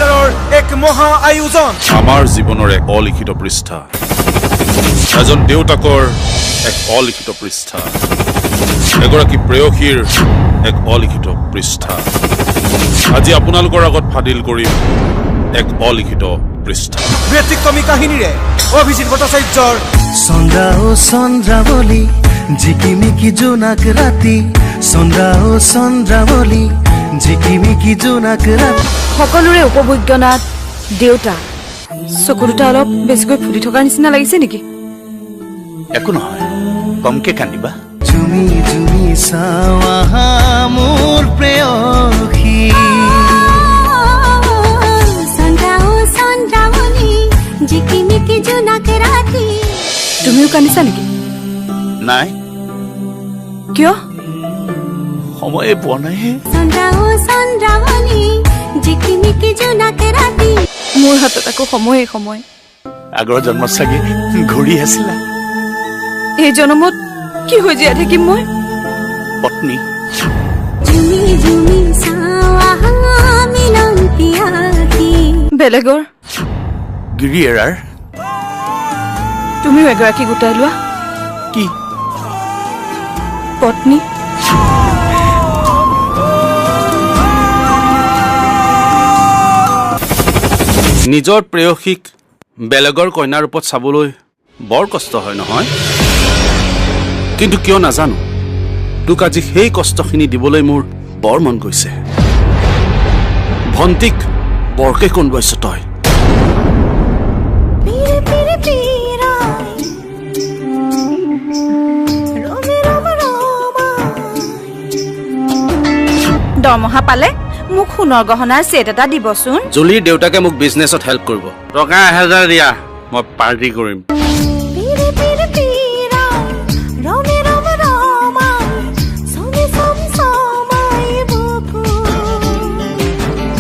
থিয়েটাৰৰ এক মহা আয়োজন আমাৰ জীৱনৰ এক অলিখিত পৃষ্ঠা এজন দেউতাকৰ এক অলিখিত পৃষ্ঠা এগৰাকী প্ৰেয়সীৰ এক অলিখিত পৃষ্ঠা আজি আপোনালোকৰ আগত ফাদিল কৰিম এক অলিখিত পৃষ্ঠা ব্যতিক্ৰমী কাহিনীৰে অভিজিত ভট্টাচাৰ্যৰ চন্দ্ৰা ও চন্দ্ৰাৱলী জিকিমিকি জোনাক ৰাতি চন্দ্ৰা ও চন্দ্ৰাৱলী জিকিমিকি জোনাক ৰাতি সকলোৰে উপভোগ্য নাট দেউতা চকু দুটা অলপ বেছিকৈ ফুলি থকাৰ নিচিনা লাগিছে নেকি একো নহয় কমকে কান্দিবা জুমি জুমি চাৱা মোৰ প্ৰেয়সী তুমিও কান্দিছা নেকি নাই কিয় সময়ে পোৱা নাইহে মোৰ হাতত আকৌ সময় আগৰ জন্মত চাগে ঘূৰি আছিলা এই জনমত কি হৈ জীয়াই থাকিম মই পত্নী বেলেগৰ গিৰিয়েৰাৰ তুমিও এগৰাকী গোটাই লোৱা কি পত্নী নিজৰ প্ৰেয়সীক বেলেগৰ কন্যাৰ ৰূপত চাবলৈ বৰ কষ্ট হয় নহয় কিন্তু কিয় নাজানো তোক আজি সেই কষ্টখিনি দিবলৈ মোৰ বৰ মন গৈছে ভণ্টিক বৰকে কন্দুৱাইছ তই দৰমহা পালে মোক সোণৰ গহনাৰ সেট এটা দিবচোন জুলিৰ দেউতাকে মোক বিজনেছত হেল্প কৰিব টকা 1000 দিয়া মই পাৰ্টি কৰিম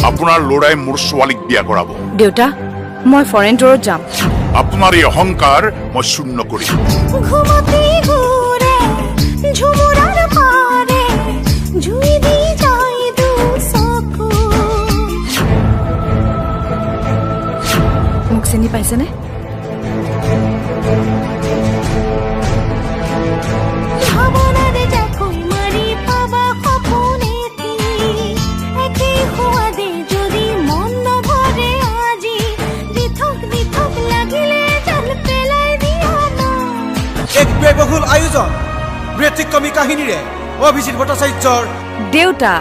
আপোনাৰ লৰাই মোৰ ছোৱালীক বিয়া কৰাব দেউতা মই ফৰেন টুৰত যাম আপোনাৰ এই অহংকাৰ মই শূন্য কৰিম মোক চিনি পাইছেনে এক ব্যয়বহুল আয়োজন ব্যতিক্ৰমী কাহিনীৰে অভিজিত ভট্টাচাৰ্যৰ দেউতা